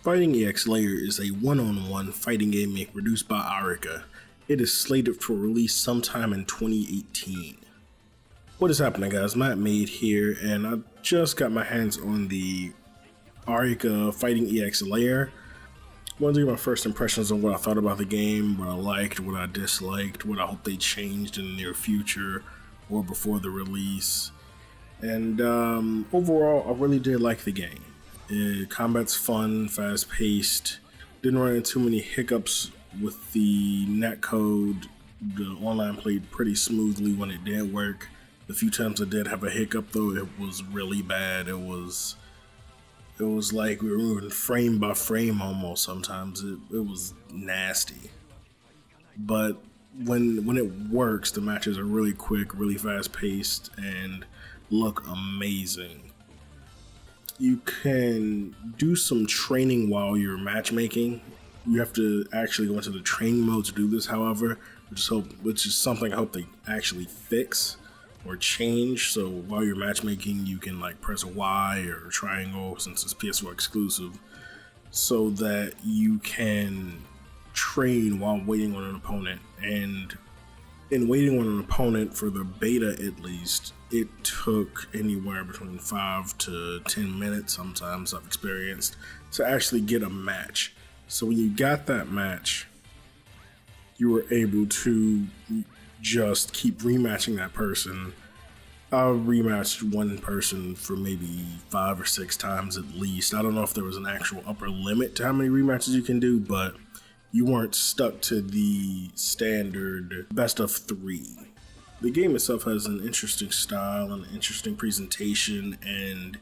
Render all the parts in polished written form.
Fighting EX Layer is a one-on-one fighting game produced by Arikas. It is slated for release sometime in 2018. What is happening, guys? Mattmade here, and I just got my hands on the Arikas Fighting EX Layer. I want to give my first impressions on what I thought about the game, what I liked, what I disliked, what I hope they changed in the near future or before the release. And overall, I really did like the game. Combat's fun, fast-paced. Didn't run into too many hiccups with the netcode. The online played pretty smoothly when it did work. The few times I did have a hiccup, though, it was really bad. It was like we were moving frame by frame almost. Sometimes it was nasty. But when it works, the matches are really quick, really fast-paced, and look amazing. You can do some training while you're matchmaking. You have to actually go into the training mode to do this, however, which is something I hope they actually fix or change. So while you're matchmaking, you can like press Y or triangle, since it's PS4 exclusive, so that you can train while waiting on an opponent. And in waiting on an opponent, for the beta at least, it took anywhere between 5 to 10 minutes, sometimes I've experienced, to actually get a match. So when you got that match, you were able to just keep rematching that person. I rematched one person for maybe 5 or 6 times at least. I don't know if there was an actual upper limit to how many rematches you can do, but you weren't stuck to the standard best of 3. The game itself has an interesting style and an interesting presentation, and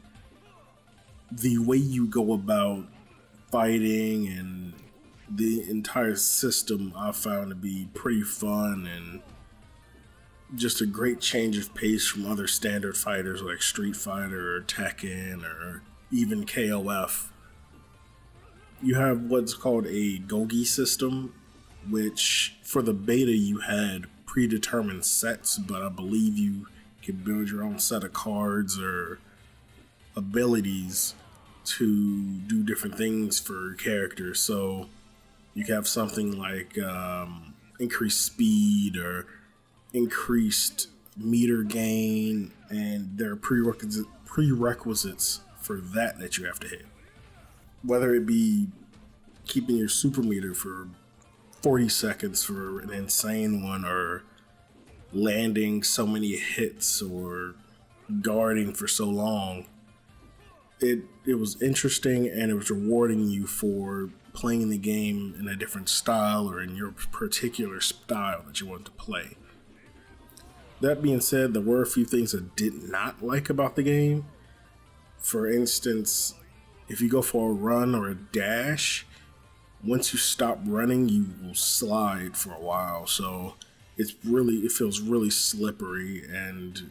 the way you go about fighting and the entire system I found to be pretty fun and just a great change of pace from other standard fighters like Street Fighter or Tekken or even KOF. You have what's called a Gogi system, which for the beta you had predetermined sets, but I believe you can build your own set of cards or abilities to do different things for your character. So you have something like increased speed or increased meter gain, and there are prerequisites for that you have to hit. Whether it be keeping your super meter for 40 seconds for an insane one, or landing so many hits, or guarding for so long. It was interesting, and it was rewarding you for playing the game in a different style or in your particular style that you wanted to play. That being said, there were a few things I did not like about the game. For instance, if you go for a run or a dash, once you stop running, you will slide for a while. So it feels really slippery, and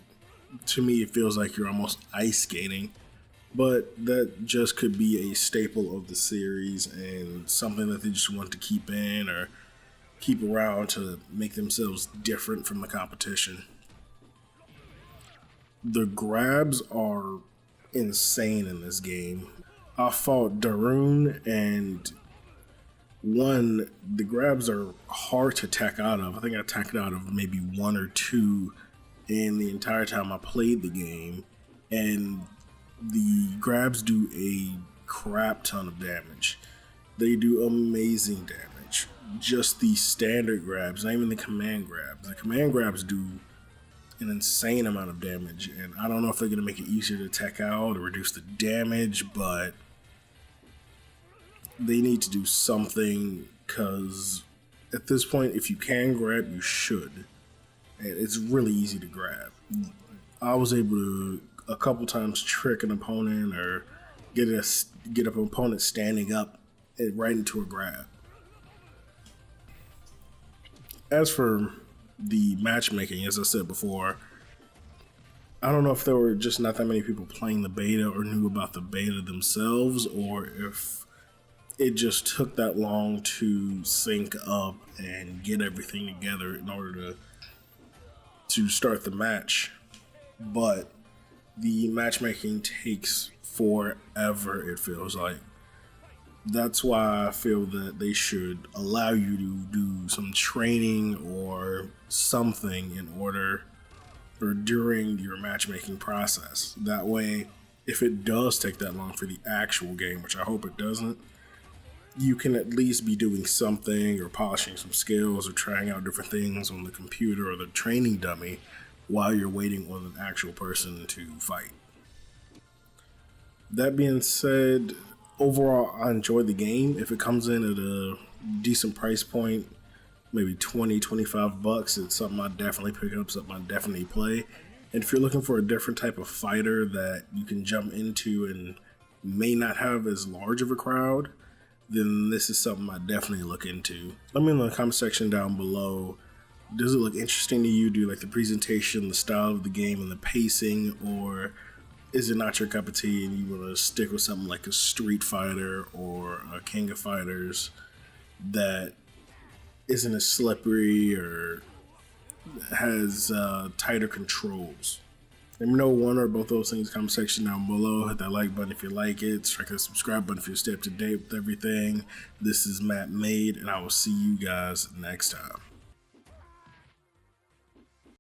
to me, it feels like you're almost ice skating. But that just could be a staple of the series and something that they just want to keep in or keep around to make themselves different from the competition. The grabs are insane in this game. I fought Darun, and the grabs are hard to tech out of. I think I teched out of maybe 1 or 2 in the entire time I played the game, and the grabs do a crap ton of damage. They do amazing damage. Just the standard grabs, not even the command grabs. The command grabs do an insane amount of damage, and I don't know if they're going to make it easier to tech out or reduce the damage, but they need to do something, because at this point, if you can grab, you should. And it's really easy to grab. I was able to a couple times trick an opponent or get an opponent standing up and right into a grab. As for the matchmaking, as I said before, I don't know if there were just not that many people playing the beta or knew about the beta themselves, or if it just took that long to sync up and get everything together in order to start the match. But the matchmaking takes forever, it feels like. That's why I feel that they should allow you to do some training or something in order or during your matchmaking process. That way, if it does take that long for the actual game, which I hope it doesn't, you can at least be doing something or polishing some skills or trying out different things on the computer or the training dummy while you're waiting on an actual person to fight. That being said, overall, I enjoy the game. If it comes in at a decent price point, maybe 20, 25 bucks, it's something I definitely pick up, something I definitely play. And if you're looking for a different type of fighter that you can jump into and may not have as large of a crowd, then this is something I definitely look into. Let me know in the comment section down below. Does it look interesting to you? Do you like the presentation, the style of the game, and the pacing, or is it not your cup of tea and you want to stick with something like a Street Fighter or a King of Fighters that isn't as slippery or has tighter controls? Let me know one or both those things in the comment section down below. Hit that like button if you like it. Strike that subscribe button if you stay up to date with everything. This is Mattmade, and I will see you guys next time.